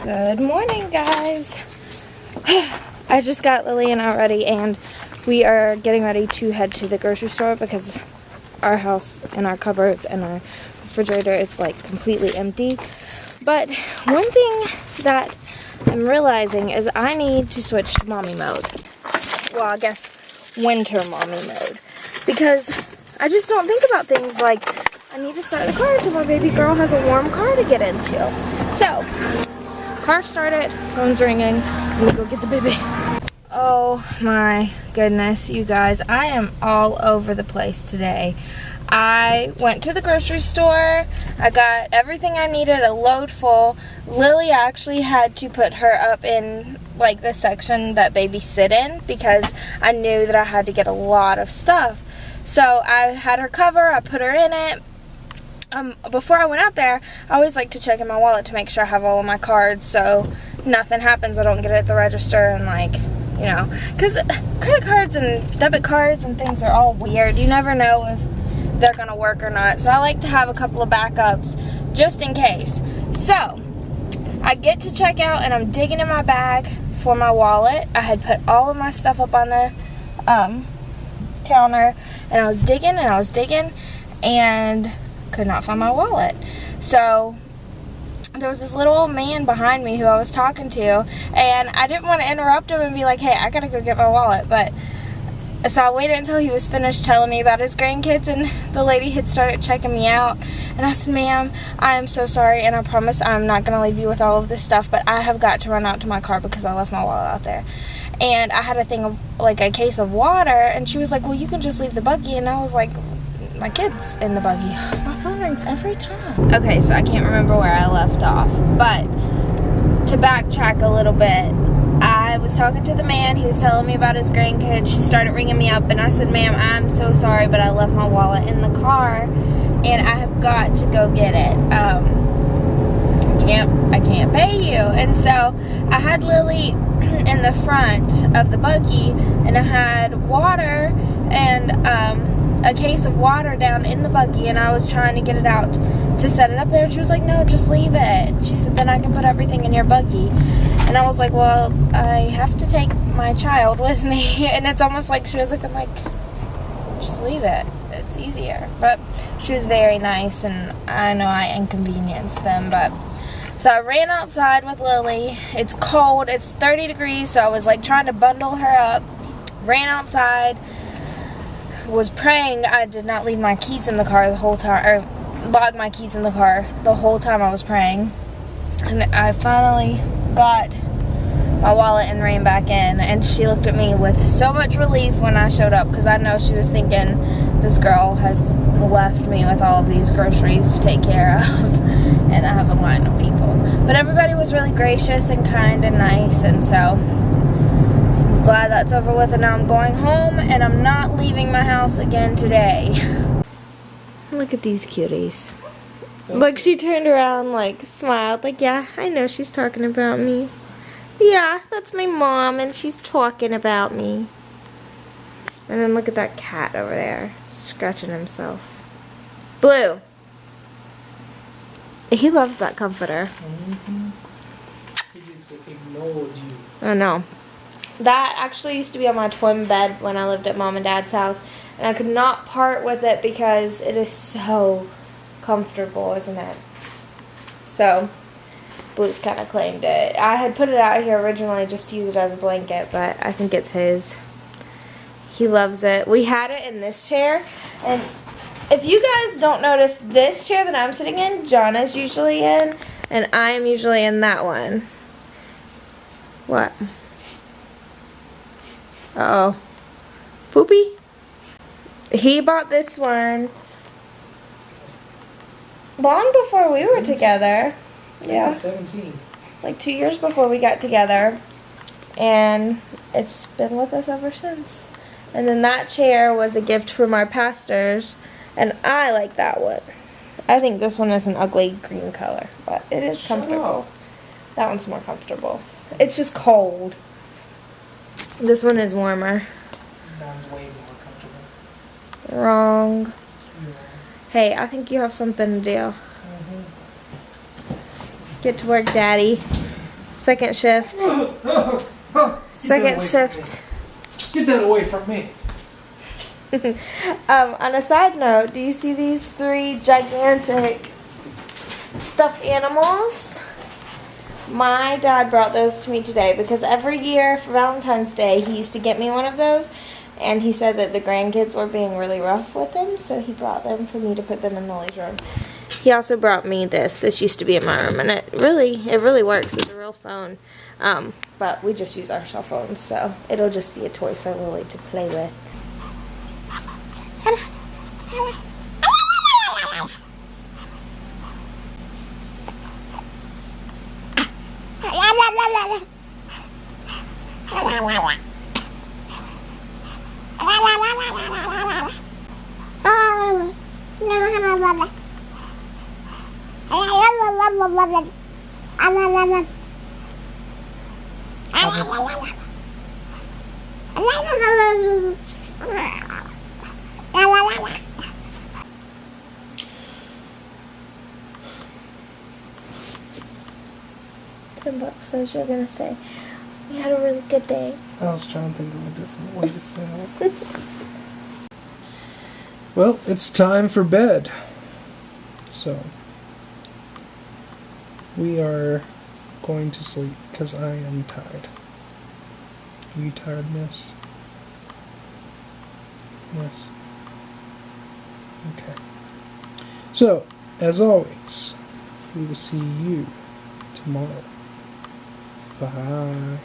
Good morning, guys. I just got Lily and I ready, and we are getting ready to head to the grocery store because our house and our cupboards and our refrigerator is like completely empty. But one thing that I'm realizing is I need to switch to mommy mode. Well, I guess winter mommy mode, because I just don't think about things like I need to start the car so my baby girl has a warm car to get into. So, car started, phone's ringing, let me go get the baby. Oh my goodness, you guys, I am all over the place today. I went to the grocery store, I got everything I needed, a load full. Lily actually had to put her up in like the section that babies sit in because I knew that I had to get a lot of stuff. So I had her cover, I put her in it. Before I went out there, I always like to check in my wallet to make sure I have all of my cards so nothing happens. I don't get it at the register and like, you know, because credit cards and debit cards and things are all weird. You never know if they're going to work or not. So I like to have a couple of backups just in case. So I get to check out and I'm digging in my bag for my wallet. I had put all of my stuff up on the counter, and I was digging and could not find my wallet. So there was this little old man behind me who I was talking to, and I didn't want to interrupt him and be like, hey, I gotta go get my wallet. But so I waited until he was finished telling me about his grandkids, and the lady had started checking me out, and I said, ma'am, I am so sorry, and I promise I'm not gonna leave you with all of this stuff, but I have got to run out to my car because I left my wallet out there. And I had a thing of like a case of water, and she was like, well, you can just leave the buggy. And I was like, my kid's in the buggy. My phone rings every time. Okay, so I can't remember where I left off, but to backtrack a little bit, I was talking to the man. He was telling me about his grandkids. She started ringing me up, and I said, ma'am, I'm so sorry, but I left my wallet in the car, and I have got to go get it. I can't pay you. And so I had Lily in the front of the buggy, and I had water and a case of water down in the buggy, and I was trying to get it out to set it up there, and she was like, no, just leave it. She said, then I can put everything in your buggy. And I was like, well, I have to take my child with me. And it's almost like she was looking like, just leave it, it's easier. But she was very nice, and I know I inconvenienced them. But so I ran outside with Lily. It's cold, it's 30 degrees, so I was like trying to bundle her up. Ran outside, was praying I did not leave my keys in the car the whole time, or log my keys in the car the whole time I was praying. And I finally got my wallet and ran back in, and she looked at me with so much relief when I showed up, because I know she was thinking, this girl has left me with all of these groceries to take care of, and I have a line of people. But everybody was really gracious and kind and nice, and so glad that's over with, and now I'm going home, and I'm not leaving my house again today. Look at these cuties. Look, she turned around, like, smiled, like, yeah, I know she's talking about me. Yeah, that's my mom, and she's talking about me. And then look at that cat over there, scratching himself. Blue. He loves that comforter. Mm-hmm. He just ignored you. I know. That actually used to be on my twin bed when I lived at Mom and Dad's house, and I could not part with it because it is so comfortable, isn't it? So Blue's kind of claimed it. I had put it out here originally just to use it as a blanket, but I think it's his. He loves it. We had it in this chair, and if you guys don't notice, this chair that I'm sitting in, John is usually in, and I'm usually in that one. What? Uh-oh. Poopy? He bought this one long before we were together. Yeah. 17. Like 2 years before we got together. And it's been with us ever since. And then that chair was a gift from our pastors. And I like that one. I think this one is an ugly green color. But it is comfortable. That one's more comfortable. It's just cold. This one is warmer. Mine's way more comfortable. Wrong. Yeah. Hey, I think you have something to do. Mm-hmm. Get to work, Daddy. Second shift. Second shift. Get that away from me. On a side note, do you see these 3 gigantic stuffed animals? My dad brought those to me today because every year for Valentine's Day he used to get me one of those, and he said that the grandkids were being really rough with them, so he brought them for me to put them in Lily's room. He also brought me this. This used to be in my room, and it really works. It's a real phone, but we just use our cell phones, so it'll just be a toy for Lily to play with. $10 says you're gonna say we had a really good day. I was trying to think of a different way to say it. Well, it's time for bed. So, we are going to sleep because I am tired. Are you tired, Miss? Miss? Okay. So, as always, we will see you tomorrow. Bye.